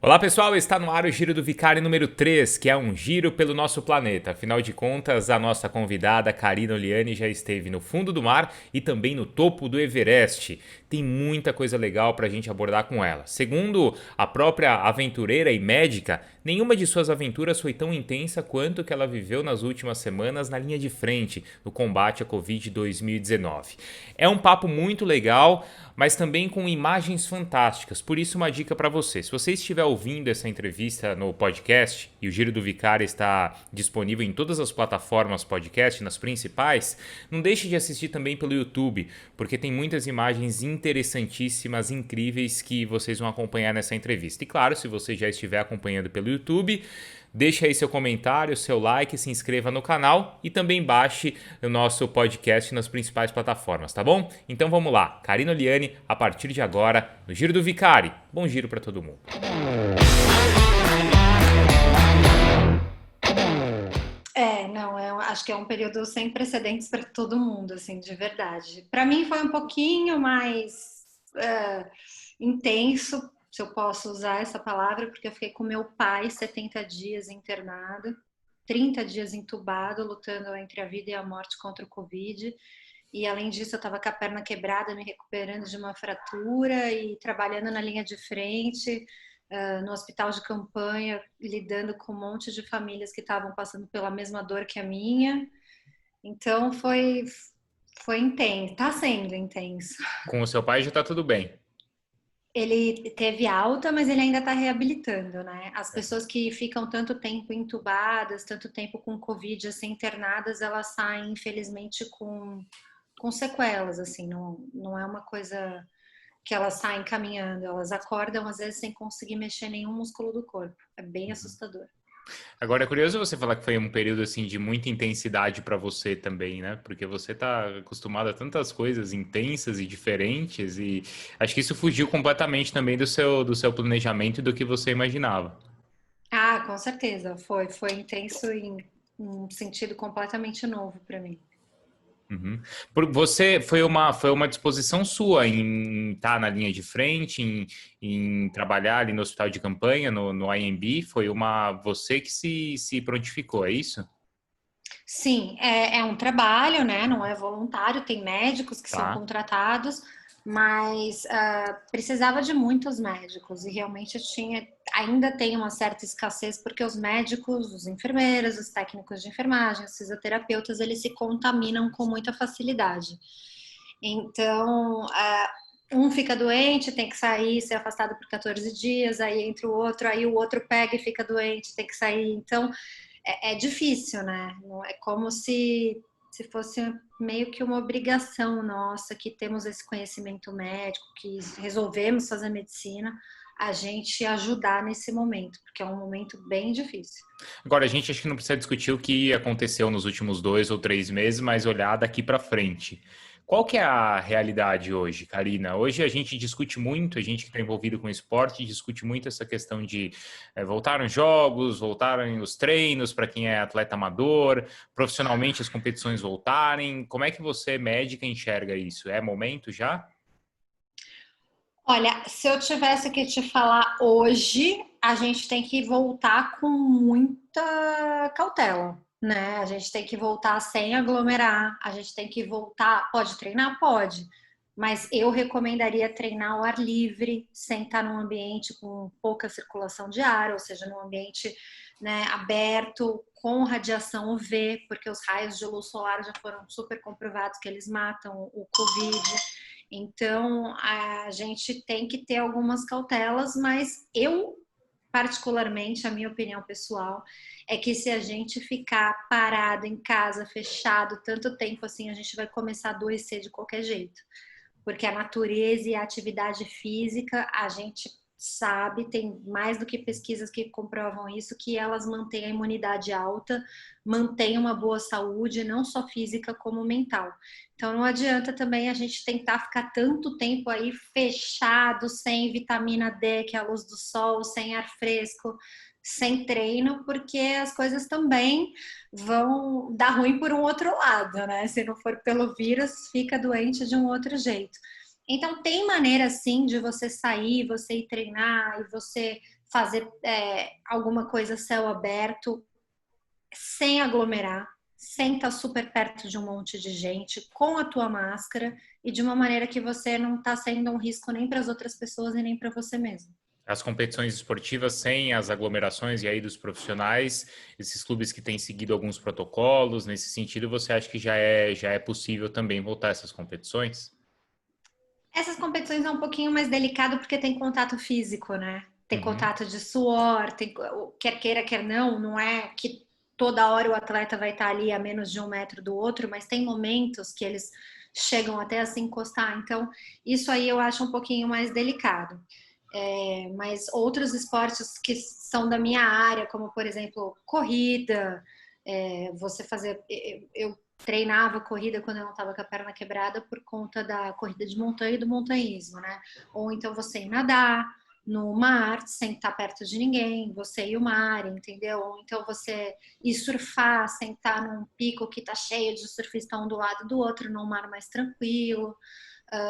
Olá pessoal, está no ar o Giro do Vicari número 3, que é um giro pelo nosso planeta. Afinal de contas, a nossa convidada Karina Oliani já esteve no fundo do mar e também no topo do Everest. Tem muita coisa legal para a gente abordar com ela. Segundo a própria aventureira e médica, nenhuma de suas aventuras foi tão intensa quanto que ela viveu nas últimas semanas na linha de frente no combate à Covid 2019. É um papo muito legal, mas também com imagens fantásticas. Por isso, uma dica para você. Se você estiver ouvindo essa entrevista no podcast, e o Giro do Vicário está disponível em todas as plataformas podcast, nas principais, não deixe de assistir também pelo YouTube, porque tem muitas imagens interessantíssimas, incríveis, que vocês vão acompanhar nessa entrevista. E claro, se você já estiver acompanhando pelo YouTube, deixe aí seu comentário, seu like, se inscreva no canal e também baixe o nosso podcast nas principais plataformas, tá bom? Então vamos lá, Karina Oliani, a partir de agora, no Giro do Vicari. Bom giro para todo mundo. Não, eu acho que é um período sem precedentes para todo mundo, assim, de verdade. Para mim foi um pouquinho mais intenso, se eu posso usar essa palavra, porque eu fiquei com meu pai 70 dias internado, 30 dias entubado, lutando entre a vida e a morte contra o Covid. E além disso, eu estava com a perna quebrada, me recuperando de uma fratura e trabalhando na linha de frente, no hospital de campanha, lidando com um monte de famílias que estavam passando pela mesma dor que a minha. Então foi intenso, está sendo intenso. Com o seu pai já tá tudo bem. Ele teve alta, mas ele ainda está reabilitando, né? As pessoas que ficam tanto tempo entubadas, tanto tempo com Covid, assim, internadas, elas saem, infelizmente, com sequelas, assim, não é uma coisa que elas saem caminhando, elas acordam, às vezes, sem conseguir mexer nenhum músculo do corpo. É bem assustador. Agora é curioso você falar que foi um período assim de muita intensidade para você também, né? Porque você tá acostumado a tantas coisas intensas e diferentes e acho que isso fugiu completamente também do seu planejamento e do que você imaginava. Ah, com certeza, foi intenso em um sentido completamente novo para mim. Uhum. Você foi uma disposição sua em estar na linha de frente, em trabalhar ali no hospital de campanha, no IMB, foi uma você que se prontificou, é isso? Sim, é um trabalho, né? Não é voluntário, tem médicos que são Tá. contratados, mas precisava de muitos médicos e realmente ainda tem uma certa escassez porque os médicos, os enfermeiros, os técnicos de enfermagem, os fisioterapeutas, eles se contaminam com muita facilidade. Então, um fica doente, tem que sair, ser afastado por 14 dias, aí entra o outro, aí o outro pega e fica doente, tem que sair. Então, é difícil, né? É como se fosse meio que uma obrigação nossa, que temos esse conhecimento médico, que resolvemos fazer medicina, a gente ajudar nesse momento, porque é um momento bem difícil. Agora, a gente acho que não precisa discutir o que aconteceu nos últimos 2 ou 3 meses, mas olhar daqui para frente. Qual que é a realidade hoje, Karina? Hoje a gente discute muito, a gente que está envolvido com esporte, discute muito essa questão de voltaram os jogos, voltaram os treinos para quem é atleta amador, profissionalmente as competições voltarem. Como é que você, médica, enxerga isso? É momento já? Olha, se eu tivesse que te falar hoje, a gente tem que voltar com muita cautela, né? A gente tem que voltar sem aglomerar, a gente tem que voltar. Pode treinar? Pode, mas eu recomendaria treinar ao ar livre, sem estar num ambiente com pouca circulação de ar, ou seja, num ambiente, né, aberto, com radiação UV, porque os raios de luz solar já foram super comprovados que eles matam o Covid. Então, a gente tem que ter algumas cautelas, mas eu, particularmente, a minha opinião pessoal é que se a gente ficar parado em casa, fechado tanto tempo assim, a gente vai começar a adoecer de qualquer jeito. Porque a natureza e a atividade física, a gente sabe, tem mais do que pesquisas que comprovam isso, que elas mantêm a imunidade alta, mantêm uma boa saúde, não só física como mental. Então não adianta também a gente tentar ficar tanto tempo aí fechado, sem vitamina D, que é a luz do sol, sem ar fresco, sem treino, porque as coisas também vão dar ruim por um outro lado, né? Se não for pelo vírus, fica doente de um outro jeito. Então, tem maneira, sim, de você sair, você ir treinar e você fazer alguma coisa a céu aberto, sem aglomerar, sem estar super perto de um monte de gente, com a tua máscara e de uma maneira que você não está sendo um risco nem para as outras pessoas e nem para você mesmo. As competições esportivas sem as aglomerações e aí dos profissionais, esses clubes que têm seguido alguns protocolos, nesse sentido, você acha que já é possível também voltar a essas competições? Essas competições é um pouquinho mais delicado porque tem contato físico, né? Tem Uhum. contato de suor, quer queira, quer não, não é que toda hora o atleta vai estar ali a menos de 1 metro do outro, mas tem momentos que eles chegam até a se encostar. Então, isso aí eu acho um pouquinho mais delicado. Mas outros esportes que são da minha área, como por exemplo, corrida, você fazer. Eu treinava corrida quando eu não estava com a perna quebrada por conta da corrida de montanha e do montanhismo, né? Ou então você ir nadar no mar sem estar perto de ninguém, você e o mar, entendeu? Ou então você ir surfar sem estar num pico que tá cheio de surfistas um do lado do outro, num mar mais tranquilo.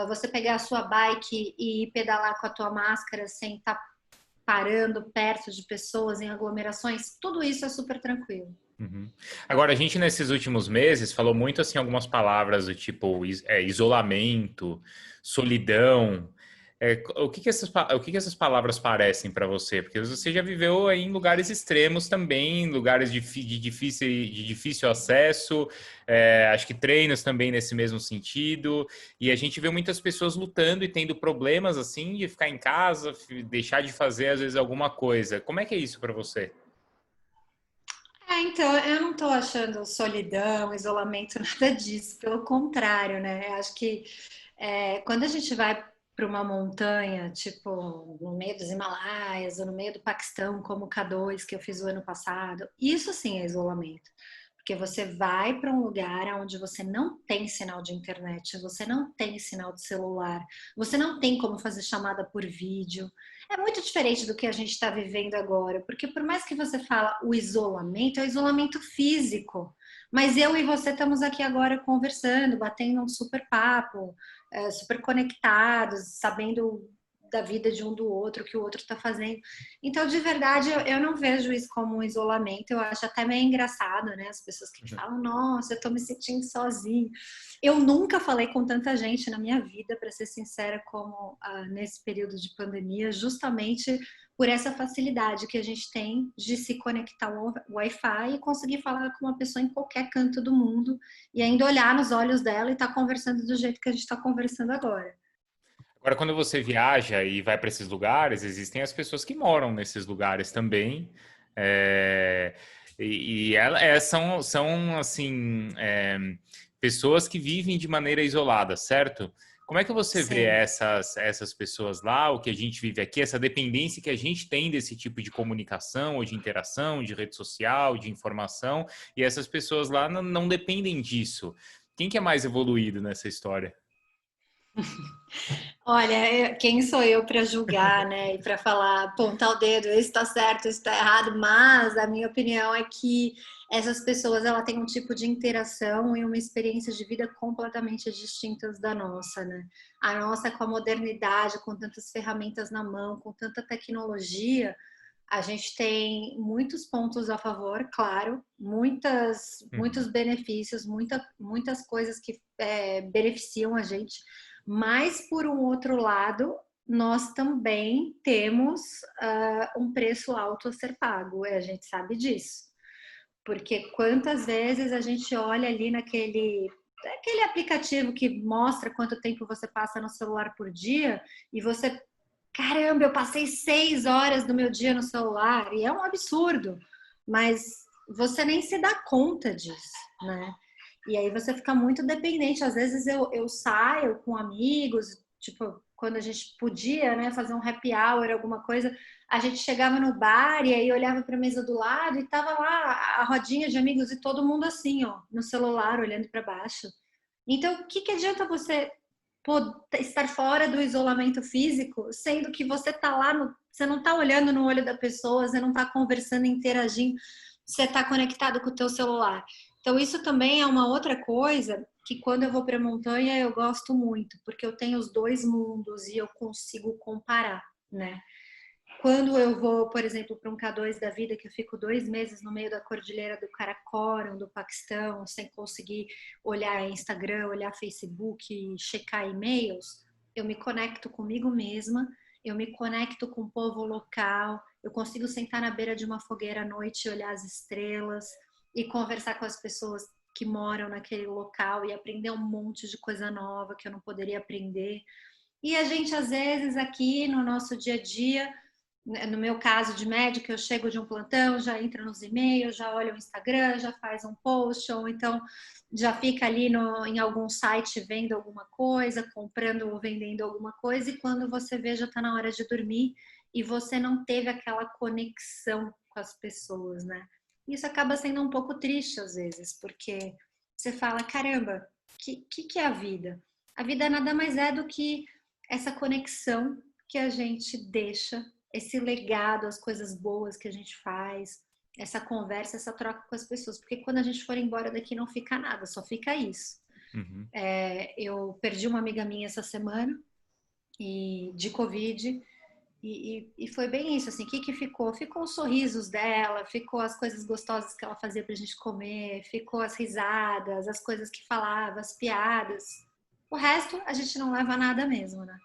Você pegar a sua bike e pedalar com a tua máscara sem estar parando perto de pessoas em aglomerações, tudo isso é super tranquilo. Uhum. Agora, a gente nesses últimos meses falou muito assim algumas palavras do tipo isolamento, solidão. O que que essas palavras parecem para você? Porque você já viveu aí em lugares extremos também, lugares de difícil acesso, acho que treinos também nesse mesmo sentido. E a gente vê muitas pessoas lutando e tendo problemas assim de ficar em casa, deixar de fazer às vezes alguma coisa. Como é que é isso para você? Então, eu não estou achando solidão, isolamento, nada disso, pelo contrário, né? Acho que quando a gente vai para uma montanha, tipo no meio dos Himalaias ou no meio do Paquistão, como o K2 que eu fiz o ano passado, isso sim é isolamento. Porque você vai para um lugar onde você não tem sinal de internet, você não tem sinal de celular, você não tem como fazer chamada por vídeo. É muito diferente do que a gente está vivendo agora, porque por mais que você fala o isolamento, é o isolamento físico. Mas eu e você estamos aqui agora conversando, batendo um super papo, super conectados, sabendo da vida de um do outro, o que o outro está fazendo. Então, de verdade, eu não vejo isso como um isolamento. Eu acho até meio engraçado, né? As pessoas que falam, nossa, eu estou me sentindo sozinha. Eu nunca falei com tanta gente na minha vida, para ser sincera, como nesse período de pandemia, justamente por essa facilidade que a gente tem de se conectar ao Wi-Fi e conseguir falar com uma pessoa em qualquer canto do mundo e ainda olhar nos olhos dela e estar conversando do jeito que a gente está conversando agora. Agora, quando você viaja e vai para esses lugares, existem as pessoas que moram nesses lugares também. é, são assim, pessoas que vivem de maneira isolada, certo? Como é que você vê Sim. essas pessoas lá, o que a gente vive aqui, essa dependência que a gente tem desse tipo de comunicação ou de interação, de rede social, de informação, e essas pessoas lá não dependem disso? Quem que é mais evoluído nessa história? Olha, quem sou eu para julgar, né? E para falar, apontar o dedo, isso está certo, isso está errado, mas a minha opinião é que essas pessoas ela têm um tipo de interação e uma experiência de vida completamente distintas da nossa, né? A nossa com a modernidade, com tantas ferramentas na mão, com tanta tecnologia, a gente tem muitos pontos a favor, claro, muitos Uhum. benefícios, muitas coisas que beneficiam a gente, mas por um outro lado, nós também temos um preço alto a ser pago, e a gente sabe disso. Porque quantas vezes a gente olha ali aquele aplicativo que mostra quanto tempo você passa no celular por dia e você caramba, eu passei 6 horas do meu dia no celular, e é um absurdo, mas você nem se dá conta disso, né? E aí você fica muito dependente. Às vezes eu saio com amigos, tipo, quando a gente podia, né, fazer um happy hour, alguma coisa, a gente chegava no bar e aí olhava para a mesa do lado e tava lá a rodinha de amigos e todo mundo assim, ó, no celular, olhando para baixo. Então, o que adianta você estar fora do isolamento físico, sendo que você tá lá, você não tá olhando no olho da pessoa, você não tá conversando, interagindo, você tá conectado com o teu celular. Então isso também é uma outra coisa que quando eu vou para a montanha eu gosto muito, porque eu tenho os dois mundos e eu consigo comparar, né? Quando eu vou, por exemplo, para um K2 da vida, que eu fico 2 meses no meio da cordilheira do Karakoram, do Paquistão, sem conseguir olhar Instagram, olhar Facebook, checar e-mails, eu me conecto comigo mesma, eu me conecto com o povo local, eu consigo sentar na beira de uma fogueira à noite e olhar as estrelas e conversar com as pessoas que moram naquele local e aprender um monte de coisa nova que eu não poderia aprender. E a gente, às vezes, aqui no nosso dia a dia, no meu caso de médica, eu chego de um plantão, já entra nos e-mails, já olha o Instagram, já faz um post, ou então já fica ali em algum site vendo alguma coisa, comprando ou vendendo alguma coisa, e quando você vê, já está na hora de dormir e você não teve aquela conexão com as pessoas, né? Isso acaba sendo um pouco triste às vezes, porque você fala, caramba, que é a vida? A vida nada mais é do que essa conexão que a gente deixa, esse legado, as coisas boas que a gente faz, essa conversa, essa troca com as pessoas. Porque quando a gente for embora daqui não fica nada, só fica isso. Uhum. Eu perdi uma amiga minha essa semana e de Covid. E foi bem isso, assim, o que ficou? Ficou os sorrisos dela, ficou as coisas gostosas que ela fazia pra gente comer, ficou as risadas, as coisas que falava, as piadas. O resto a gente não leva nada mesmo, né?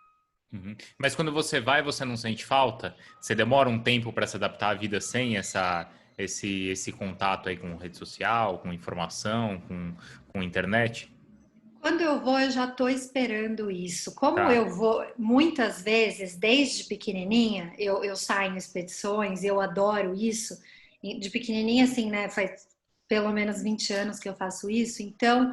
Uhum. Mas quando você vai, você não sente falta? Você demora um tempo para se adaptar à vida sem esse contato aí com rede social, com informação, com internet? Quando eu vou, eu já estou esperando isso. Como Tá. eu vou, muitas vezes, desde pequenininha, eu saio em expedições, eu adoro isso. De pequenininha, assim, né? Faz pelo menos 20 anos que eu faço isso. Então,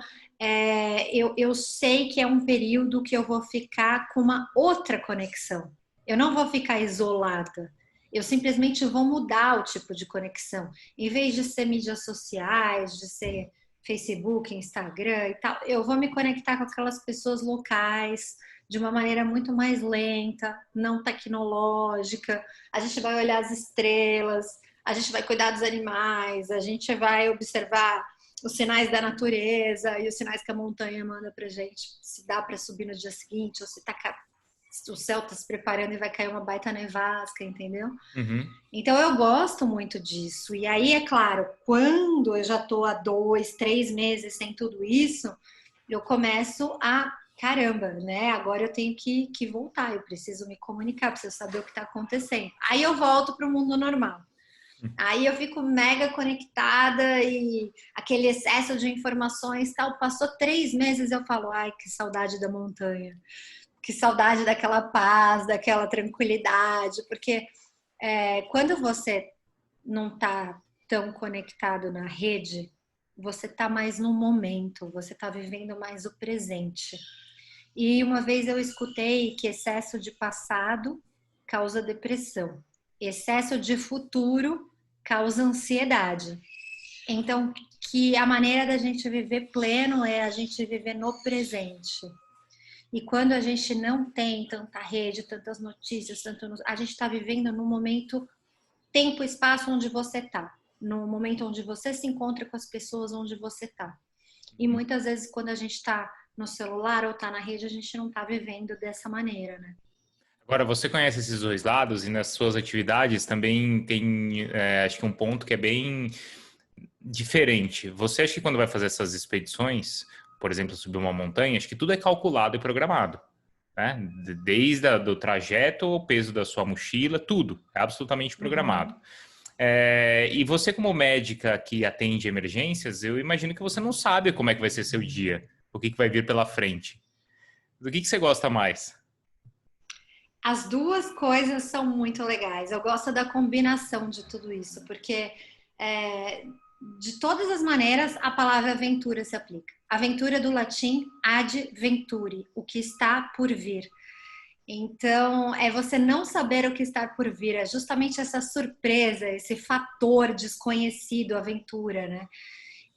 eu sei que é um período que eu vou ficar com uma outra conexão. Eu não vou ficar isolada. Eu simplesmente vou mudar o tipo de conexão. Em vez de ser mídias sociais, de ser Facebook, Instagram e tal, eu vou me conectar com aquelas pessoas locais de uma maneira muito mais lenta, não tecnológica. A gente vai olhar as estrelas, a gente vai cuidar dos animais, a gente vai observar os sinais da natureza e os sinais que a montanha manda pra gente, se dá para subir no dia seguinte ou se tá o céu tá se preparando e vai cair uma baita nevasca, entendeu? Uhum. Então eu gosto muito disso. E aí, é claro, quando eu já estou há 2, 3 meses sem tudo isso, eu começo a caramba, né? Agora eu tenho que voltar, eu preciso me comunicar, preciso saber o que está acontecendo. Aí eu volto para o mundo normal. Aí eu fico mega conectada e aquele excesso de informações tal. Passou 3 meses eu falo, ai, que saudade da montanha, que saudade daquela paz, daquela tranquilidade, porque quando você não está tão conectado na rede, você está mais no momento, você está vivendo mais o presente. E uma vez eu escutei que excesso de passado causa depressão, excesso de futuro causa ansiedade. Então, que a maneira da gente viver pleno é a gente viver no presente. E quando a gente não tem tanta rede, tantas notícias, a gente está vivendo no momento, tempo e espaço onde você está, no momento onde você se encontra com as pessoas onde você está. E muitas vezes quando a gente está no celular ou está na rede, a gente não está vivendo dessa maneira, né? Agora, você conhece esses dois lados e nas suas atividades também tem, acho que um ponto que é bem diferente. Você acha que quando vai fazer essas expedições, por exemplo, subir uma montanha, acho que tudo é calculado e programado, né? Desde do trajeto, o peso da sua mochila, tudo é absolutamente programado. Uhum. E você, como médica que atende emergências, eu imagino que você não sabe como é que vai ser seu dia, o que vai vir pela frente. Do que você gosta mais? As duas coisas são muito legais. Eu gosto da combinação de tudo isso, porque é, de todas as maneiras a palavra aventura se aplica. Aventura do latim ad venturi, o que está por vir. Então, é você não saber o que está por vir, é justamente essa surpresa, esse fator desconhecido, aventura, né?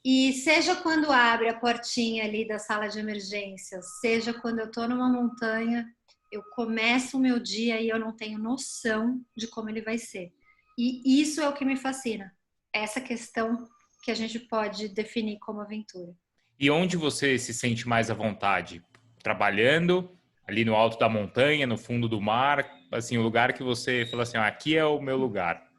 E seja quando abre a portinha ali da sala de emergências, seja quando eu estou numa montanha, eu começo o meu dia e eu não tenho noção de como ele vai ser. E isso é o que me fascina, essa questão que a gente pode definir como aventura. E onde você se sente mais à vontade? Trabalhando ali no alto da montanha, no fundo do mar, assim, o lugar que você fala assim, aqui é o meu lugar.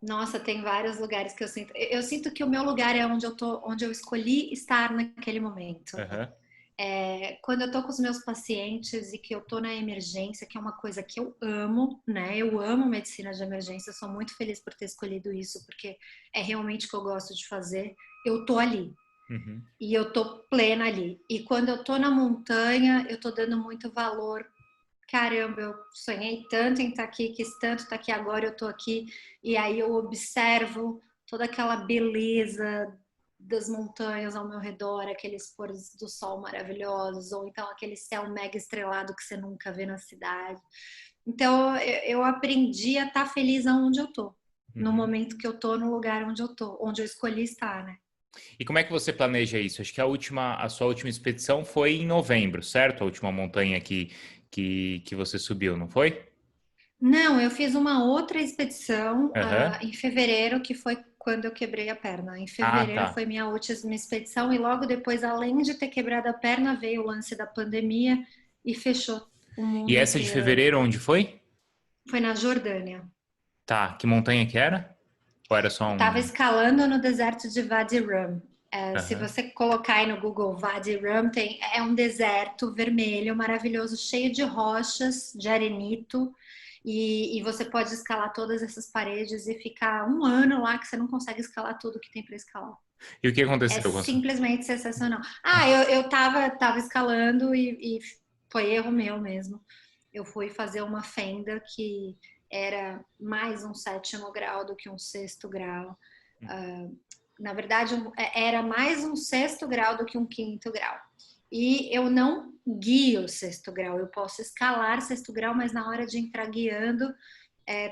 Nossa, tem vários lugares que eu sinto. Eu sinto que o meu lugar é onde eu tô, onde eu escolhi estar naquele momento. Aham. Quando eu tô com os meus pacientes e que eu tô na emergência, que é uma coisa que eu amo, né? Eu amo medicina de emergência, eu sou muito feliz por ter escolhido isso, porque é realmente o que eu gosto de fazer. Eu tô ali Uhum. e eu tô plena ali. E quando eu tô na montanha, eu tô dando muito valor. Caramba, eu sonhei tanto em estar aqui, quis tanto estar aqui, agora eu tô aqui. E aí eu observo toda aquela beleza das montanhas ao meu redor, aqueles pôres do sol maravilhosos, ou então aquele céu mega estrelado que você nunca vê na cidade. Então eu aprendi a estar feliz aonde eu tô, no Uhum. momento que eu tô, no lugar onde eu tô, onde eu escolhi estar, né? E como é que você planeja isso? Acho que a sua última expedição foi em novembro, certo? A última montanha que você subiu, não foi? Não, eu fiz uma outra expedição Aham. em fevereiro, que foi quando eu quebrei a perna. Em Ah, fevereiro tá. foi minha última expedição, e logo depois, além de ter quebrado a perna, veio o lance da pandemia e fechou o E mundo essa de inteiro. fevereiro, onde foi? Foi na Jordânia. Tá, que montanha que era? Ou era só Eu estava um... escalando no deserto de Wadi Rum. Se Aham. você colocar aí no Google Wadi Rum, é um deserto vermelho, maravilhoso, cheio de rochas, de arenito. E você pode escalar todas essas paredes e ficar um ano lá que você não consegue escalar tudo que tem para escalar. E o que É aconteceu com você? simplesmente sensacional. Eu tava escalando e foi erro meu mesmo. Eu fui fazer uma fenda que era mais um sétimo grau do que um sexto grau. Na verdade, era mais um sexto grau do que um quinto grau. E eu não guio o sexto grau, eu posso escalar sexto grau, mas na hora de entrar guiando,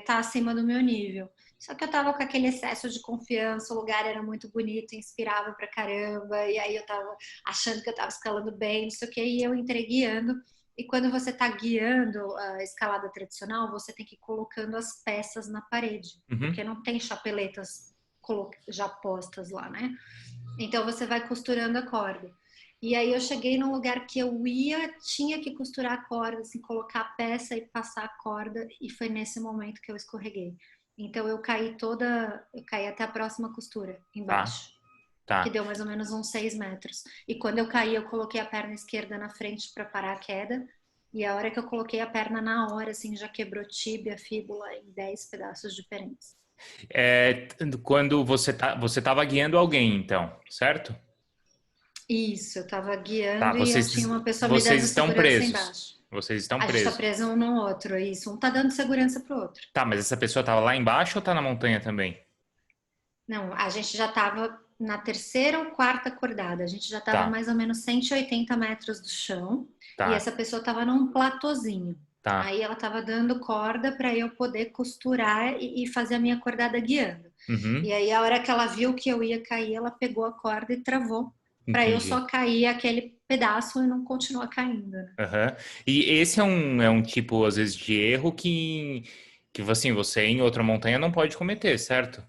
tá acima do meu nível. Só que eu tava com aquele excesso de confiança, o lugar era muito bonito, inspirava pra caramba, e aí eu tava achando que eu tava escalando bem, não sei o que, e eu entrei guiando. E quando você tá guiando a escalada tradicional, você tem que ir colocando as peças na parede, Uhum. porque não tem chapeletas já postas lá, né? Então você vai costurando a corda. E aí eu cheguei num lugar que eu ia, tinha que costurar a corda, assim, colocar a peça e passar a corda, e foi nesse momento que eu escorreguei. Então eu caí até a próxima costura, Tá, embaixo, que tá. deu mais ou menos uns 6 metros. E quando eu caí, eu coloquei a perna esquerda na frente para parar a queda. E a hora que eu coloquei a perna na hora, assim, já quebrou tíbia, fíbula em 10 pedaços diferentes. Quando você estava guiando alguém, então, certo? Isso, eu tava Tá, guiando e eu tinha uma pessoa me vocês dando estão segurança presos. embaixo. Vocês estão A gente tá presos. preso um no outro, é isso. Um tá dando segurança pro outro. Tá, mas essa pessoa estava lá embaixo ou tá na montanha também? Não, a gente já tava na terceira ou quarta acordada. A gente já tava Tá, mais ou menos 180 metros do chão e tá, essa pessoa tava num platôzinho. tá. Aí ela tava dando corda para eu poder costurar e fazer a minha acordada guiando. E Uhum, aí a hora que ela viu que eu ia cair, ela pegou a corda e travou para eu entendi. só cair aquele pedaço e não continuar caindo, né? Aham. E esse é um tipo, às vezes, de erro que assim, você em outra montanha não pode cometer, certo?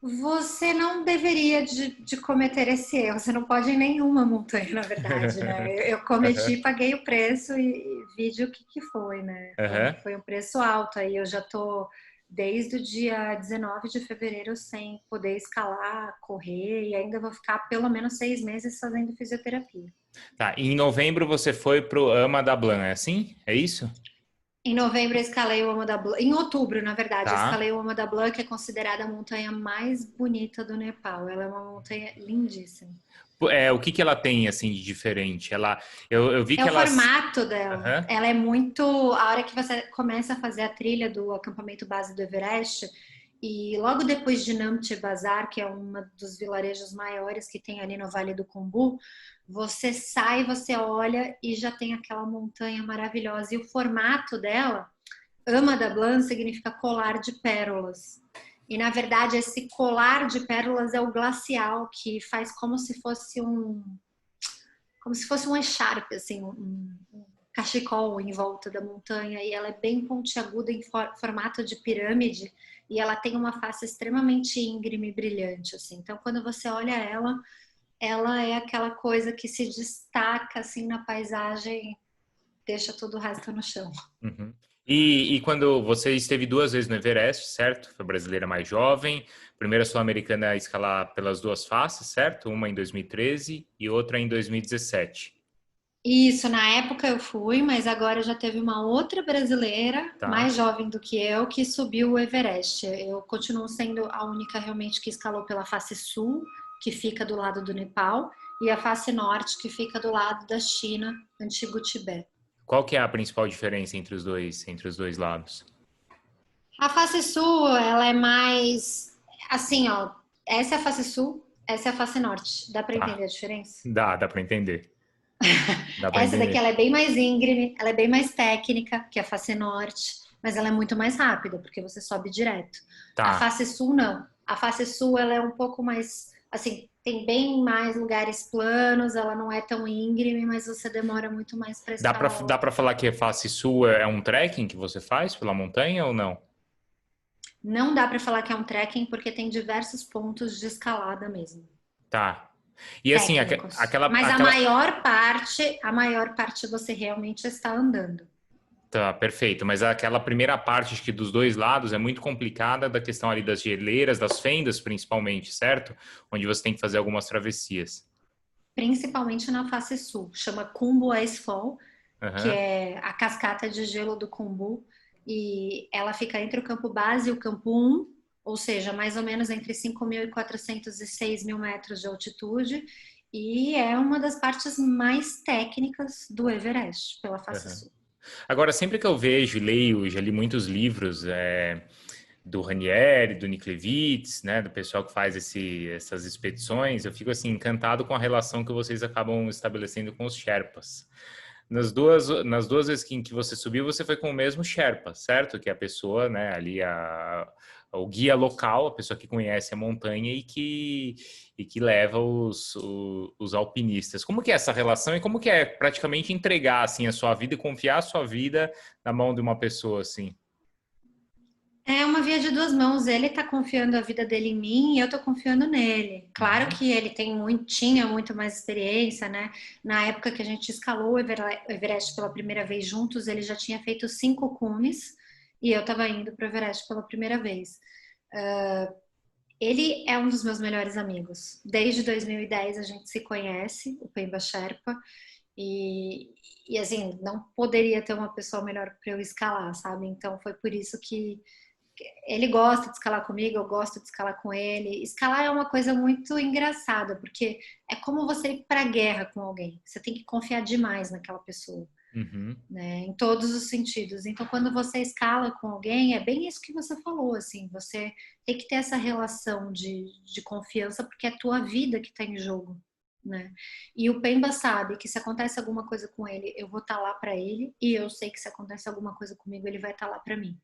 Você não deveria de cometer esse erro. Você não pode ir em nenhuma montanha, na verdade, né? Eu cometi, Aham, paguei o preço e vi o que foi, né? aham. Foi um preço alto. Aí eu já tô desde o dia 19 de fevereiro sem poder escalar, correr, e ainda vou ficar pelo menos 6 meses fazendo fisioterapia. Tá, e em novembro você foi pro Ama da Blanc, é assim? É isso? Em novembro eu escalei o Ama da Blanc. Em outubro, na verdade, eu Tá. escalei o Ama da Blanc, que é considerada a montanha mais bonita do Nepal. Ela é uma montanha lindíssima. O que que ela tem, assim, de diferente? Eu vi É que o elas... formato dela. Aham, Ela é muito. A hora que você começa a fazer a trilha do acampamento base do Everest, e logo depois de Namche Bazar, que é um dos vilarejos maiores que tem ali no Vale do Khumbu, você sai, você olha e já tem aquela montanha maravilhosa. E o formato dela, Ama da Blanc, significa colar de pérolas. E na verdade, esse colar de pérolas é o glacial, que faz como se fosse um echarpe, assim, um cachecol em volta da montanha e ela é bem pontiaguda em formato de pirâmide e ela tem uma face extremamente íngreme e brilhante, assim. Então, quando você olha ela, ela é aquela coisa que se destaca assim na paisagem, deixa todo o resto no chão. Uhum. E quando você esteve duas vezes no Everest, certo? Foi brasileira mais jovem, primeira sul-americana a escalar pelas duas faces, certo? Uma em 2013 e outra em 2017. Isso, na época eu fui, mas agora já teve uma outra brasileira, Tá, mais jovem do que eu, que subiu o Everest. Eu continuo sendo a única realmente que escalou pela face sul, que fica do lado do Nepal, e a face norte, que fica do lado da China, antigo Tibete. qual que é a principal diferença entre os dois lados? A face sul, ela é mais assim, ó. Essa é a face sul, essa é a face norte. Dá para Tá, entender a diferença? dá para entender. Dá para Essa daqui entender. ela é bem mais íngreme, ela é bem mais técnica que a face norte, mas ela é muito mais rápida, porque você sobe direto. A Tá. face sul não. A face sul ela é um pouco mais, assim, tem bem mais lugares planos, ela não é tão íngreme, mas você demora muito mais para escalar ela. Dá para falar que a face sul é um trekking que você faz pela montanha ou não? Não dá para falar que é um trekking porque tem diversos pontos de escalada mesmo, Tá. E assim, técnicos. Mas a maior parte você realmente está andando. tá, perfeito. Mas aquela primeira parte, acho que dos dois lados, é muito complicada da questão ali das geleiras, das fendas, principalmente, certo? Onde você tem que fazer algumas travessias. Principalmente na face sul. Chama Khumbu Ice Fall, que Aham, é a cascata de gelo do Khumbu, e ela fica entre o campo base e o campo 1, ou seja, mais ou menos entre 5.400 e 6.000 metros de altitude, e é uma das partes mais técnicas do Everest, pela face aham. sul. Agora, sempre que eu vejo e leio, já li muitos livros do Ranieri, do Nick Levitz, né, do pessoal que faz essas expedições, eu fico assim encantado com a relação que vocês acabam estabelecendo com os Sherpas. Nas duas vezes em que você subiu, você foi com o mesmo Sherpa, certo? Que é a pessoa, né, ali, o guia local, a pessoa que conhece a montanha e que leva os alpinistas. Como que é essa relação e como que é praticamente entregar, assim, a sua vida e confiar a sua vida na mão de uma pessoa, assim? É uma via de duas mãos. Ele tá confiando a vida dele em mim e eu tô confiando nele. Claro Uhum. que ele tinha muito mais experiência, né? Na época que a gente escalou o Everest pela primeira vez juntos, ele já tinha feito 5 cumes e eu tava indo pro Everest pela primeira vez. Ele é um dos meus melhores amigos. Desde 2010 a gente se conhece, o Pemba Sherpa, e, e assim, não poderia ter uma pessoa melhor para eu escalar, sabe? Então foi por isso que ele gosta de escalar comigo, eu gosto de escalar com ele. Escalar é uma coisa muito engraçada, porque é como você ir para a guerra com alguém. Você tem que confiar demais naquela pessoa, Uhum. né? Em todos os sentidos. Então, quando você escala com alguém, é bem isso que você falou, assim. Você tem que ter essa relação de confiança, porque é a tua vida que está em jogo. Né? E o Pemba sabe que se acontece alguma coisa com ele, eu vou estar lá para ele, e eu sei que se acontece alguma coisa comigo, ele vai estar lá para mim.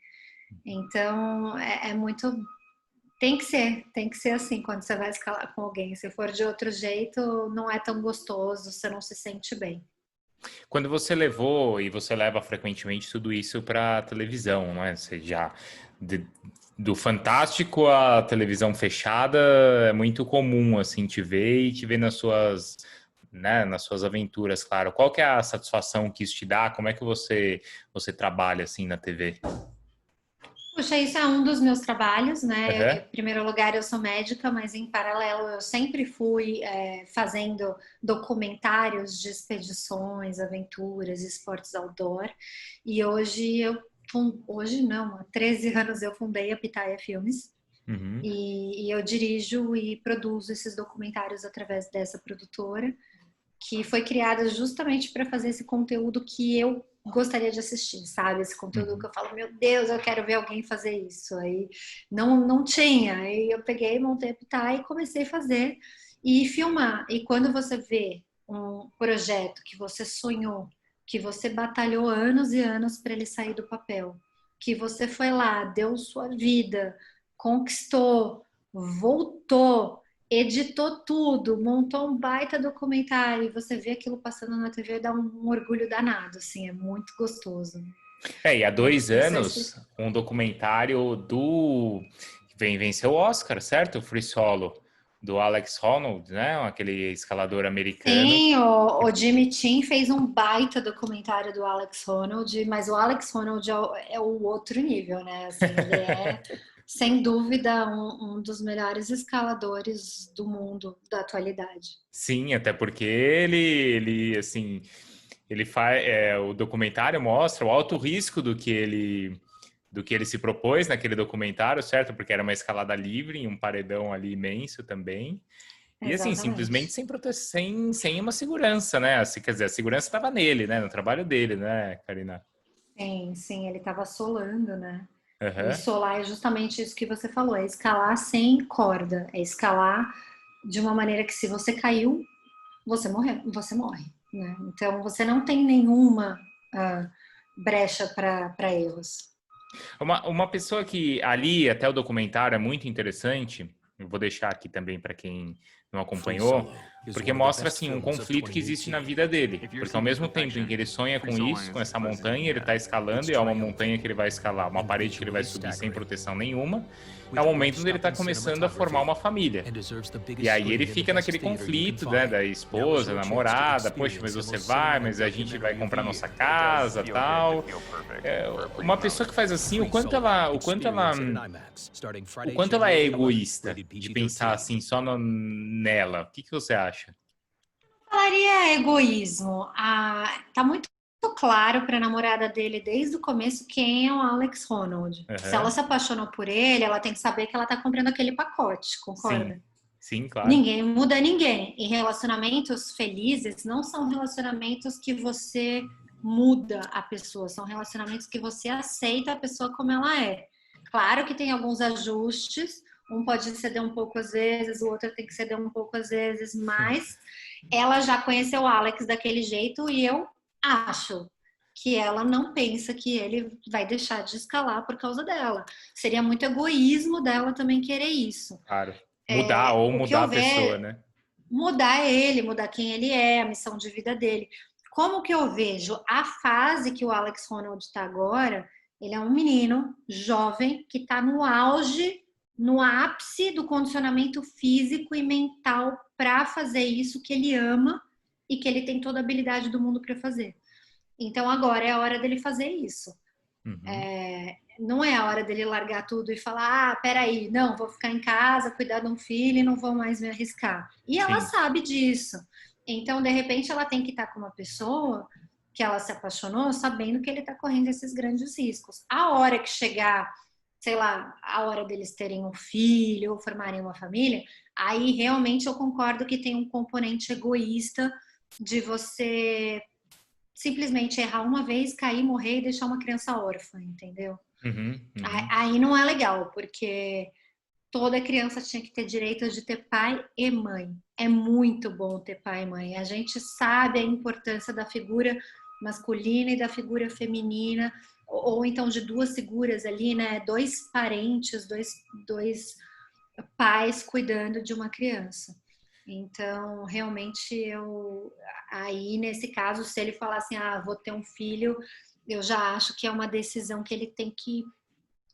Então, é muito. Tem que ser assim quando você vai escalar com alguém. Se for de outro jeito, não é tão gostoso, você não se sente bem. Quando você levou e você leva frequentemente tudo isso para televisão, não é? Você já de- do Fantástico à televisão fechada é muito comum assim te ver e te ver nas suas, né, nas suas aventuras, claro. Qual que é a satisfação que isso te dá? Como é que você trabalha assim na TV? Puxa, isso é um dos meus trabalhos, né? Aham. Em primeiro lugar, eu sou médica, mas em paralelo eu sempre fui fazendo documentários de expedições, aventuras, esportes outdoor. E hoje não, há 13 anos eu fundei a Pitaia Filmes. Uhum. E eu dirijo e produzo esses documentários através dessa produtora, que foi criada justamente para fazer esse conteúdo que eu gostaria de assistir, sabe? Esse conteúdo que Uhum. eu falo, meu Deus, eu quero ver alguém fazer isso. Aí não tinha. Aí eu peguei, montei a Pitai e comecei a fazer e filmar. E quando você vê um projeto que você sonhou, que você batalhou anos e anos para ele sair do papel, que você foi lá, deu sua vida, conquistou, voltou editou tudo, montou um baita documentário, e você vê aquilo passando na TV, dá um orgulho danado, assim, é muito gostoso. E há Eu dois não sei anos, explicar. um documentário venceu o Oscar, certo? Free Solo, do Alex Honnold, né? Aquele escalador americano. Sim, o Jimmy Chin fez um baita documentário do Alex Honnold, mas o Alex Honnold é o outro nível, né? Assim, ele é, sem dúvida, um dos melhores escaladores do mundo da atualidade. Sim, até porque ele assim, ele faz, o documentário mostra o alto risco do que ele se propôs naquele documentário, certo? Porque era uma escalada livre em um paredão ali imenso também. E assim, simplesmente Exatamente. sem uma segurança, né? Assim, quer dizer, a segurança estava nele, né? No trabalho dele, né, Karina? Sim, sim, ele estava solando, né? E Aham. solar é justamente isso que você falou, é escalar sem corda, é escalar de uma maneira que se você caiu, você morre, né? Então você não tem nenhuma brecha para erros. Uma pessoa que ali, até o documentário é muito interessante, eu vou deixar aqui também para quem não acompanhou, porque mostra assim um conflito que existe na vida dele. Porque ao mesmo tempo em que ele sonha com isso, com essa montanha, ele está escalando e é uma montanha que ele vai escalar, uma parede que ele vai subir sem proteção nenhuma, é o momento onde ele está começando a formar uma família. E aí ele fica naquele conflito, né, da esposa, namorada, poxa, mas você vai, mas a gente vai comprar nossa casa, tal. Uma pessoa que faz assim, o quanto ela é egoísta de pensar assim só nela. O que que você acha? Falaria egoísmo. Tá muito claro para a namorada dele desde o começo quem é o Alex Honnold. Se ela Aham. se apaixonou por ele, ela tem que saber que ela tá comprando aquele pacote, Sim, concorda? sim, claro. Ninguém muda ninguém. E relacionamentos felizes não são relacionamentos que você muda a pessoa, são relacionamentos que você aceita a pessoa como ela é. Claro que tem alguns ajustes, um pode ceder um pouco às vezes, o outro tem que ceder um pouco às vezes, mas ela já conheceu o Alex daquele jeito e eu acho que ela não pensa que ele vai deixar de escalar por causa dela. Seria muito egoísmo dela também querer isso. Claro. Mudar ou O que mudar eu a pessoa, vejo, né? mudar ele, mudar quem ele é, a missão de vida dele. Como que eu vejo a fase que o Alex Honnold está agora? Ele é um menino jovem que está no auge, no ápice do condicionamento físico e mental para fazer isso que ele ama e que ele tem toda a habilidade do mundo para fazer. Então agora é a hora dele fazer isso. Uhum. Não é a hora dele largar tudo e falar: ah, peraí, não, vou ficar em casa, cuidar de um filho e não vou mais me arriscar. E ela Sim. sabe disso. Então, de repente, ela tem que estar com uma pessoa que ela se apaixonou, sabendo que ele está correndo esses grandes riscos. A hora que chegar, sei lá, a hora deles terem um filho ou formarem uma família, aí realmente eu concordo que tem um componente egoísta de você simplesmente errar uma vez, cair, morrer e deixar uma criança órfã, entendeu? Uhum, uhum. Aí não é legal, porque toda criança tinha que ter direito de ter pai e mãe. É muito bom ter pai e mãe. A gente sabe a importância da figura masculina e da figura feminina, ou então de duas figuras ali, né? Dois parentes, dois pais cuidando de uma criança. Então, realmente, aí nesse caso, se ele falar assim, ah, vou ter um filho, eu já acho que é uma decisão que ele tem que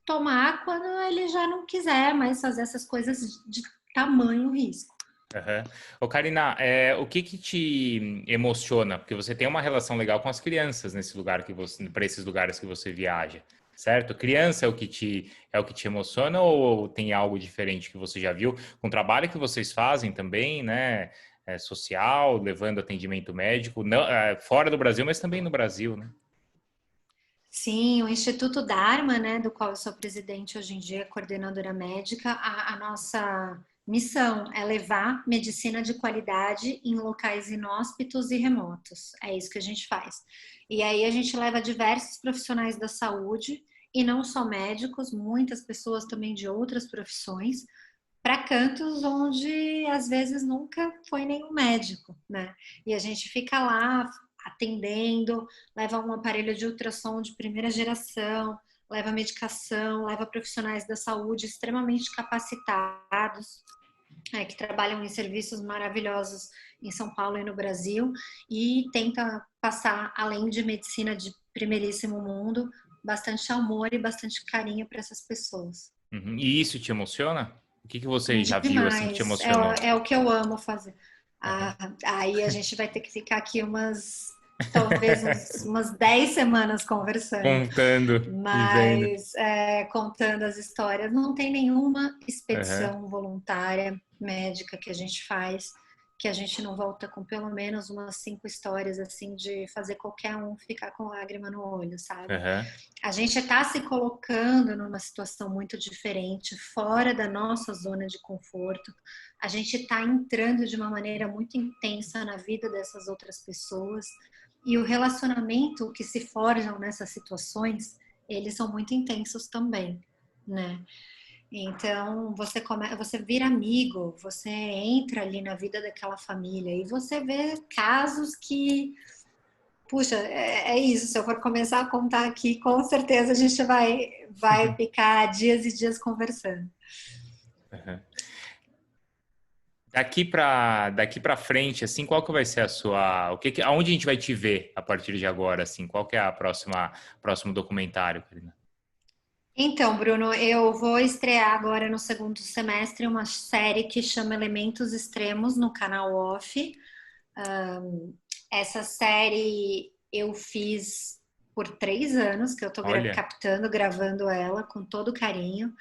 tomar quando ele já não quiser mais fazer essas coisas de tamanho risco. Aham. Ô, Karina, o que que te emociona? Porque você tem uma relação legal com as crianças nesse lugar que você, para esses lugares que você viaja, certo? Criança é o que te emociona ou tem algo diferente que você já viu com o trabalho que vocês fazem também, né? Social, levando atendimento médico, não, fora do Brasil, mas também no Brasil, né? Sim, o Instituto Dharma, né, do qual eu sou presidente hoje em dia, coordenadora médica, a nossa missão é levar medicina de qualidade em locais inóspitos e remotos. É isso que a gente faz. E aí a gente leva diversos profissionais da saúde, e não só médicos, muitas pessoas também de outras profissões, para cantos onde às vezes nunca foi nenhum médico, né? E a gente fica lá atendendo, leva um aparelho de ultrassom de primeira geração, leva medicação, leva profissionais da saúde extremamente capacitados que trabalham em serviços maravilhosos em São Paulo e no Brasil, e tenta passar, além de medicina de primeiríssimo mundo, bastante amor e bastante carinho para essas pessoas. Uhum. E isso te emociona? O que que você já viu assim que te Demais, emocionou? é o que eu amo fazer. Aham. Aí a gente vai ter que ficar aqui talvez umas 10 semanas conversando, Contando e vendo. mas contando as histórias. Não tem nenhuma Aham. expedição voluntária médica que a gente faz que a gente não volta com pelo menos umas 5 histórias assim de fazer qualquer um ficar com lágrima no olho, sabe? Aham. A gente está se colocando numa situação muito diferente, fora da nossa zona de conforto. A gente está entrando de uma maneira muito intensa na vida dessas outras pessoas. E o relacionamento que se forjam nessas situações, eles são muito intensos também, né? Então, você vira amigo, você entra ali na vida daquela família e você vê casos que, puxa, é isso. Se eu for começar a contar aqui, com certeza a gente vai ficar dias e dias conversando. Aham. Daqui para frente, assim, qual que vai ser a sua, aonde a gente vai te ver a partir de agora, assim, qual que é a próximo documentário, Karina? Então, Bruno, eu vou estrear agora no segundo semestre uma série que chama Elementos Extremos no canal Off. Essa série eu fiz por 3 anos, que eu estou Olha, captando, gravando ela com todo carinho.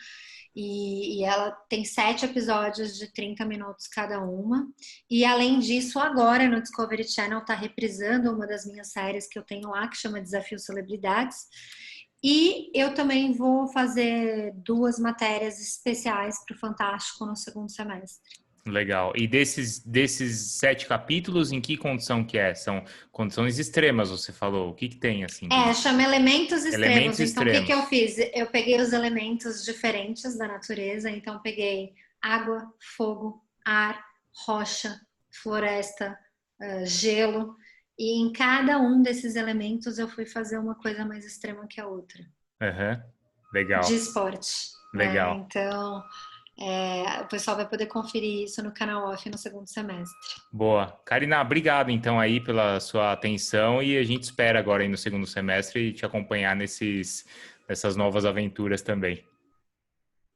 E ela tem 7 episódios de 30 minutos cada uma. E além disso, agora no Discovery Channel está reprisando uma das minhas séries que eu tenho lá, que chama Desafio Celebridades. E eu também vou fazer 2 matérias especiais para o Fantástico no segundo semestre. legal. E desses 7 capítulos, em que condição que é? São condições extremas, você falou. O que que tem, assim, de Chama Elementos elementos Extremos. Então, o que que eu extremos? fiz? Eu peguei os elementos diferentes da natureza. Então, peguei água, fogo, ar, rocha, floresta, gelo. E em cada um desses elementos eu fui fazer uma coisa mais extrema que a outra. Aham. De Legal, esporte, né? legal. Então, o pessoal vai poder conferir isso no canal Off no segundo semestre. Boa. Karina, obrigado então aí pela sua atenção e a gente espera agora aí no segundo semestre te acompanhar nessas novas aventuras também.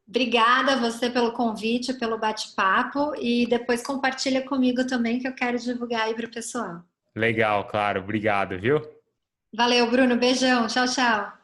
Obrigada a você pelo convite, pelo bate-papo e depois compartilha comigo também que eu quero divulgar aí para o pessoal. Legal, claro. Obrigado, viu? Valeu, Bruno. Beijão. Tchau, tchau.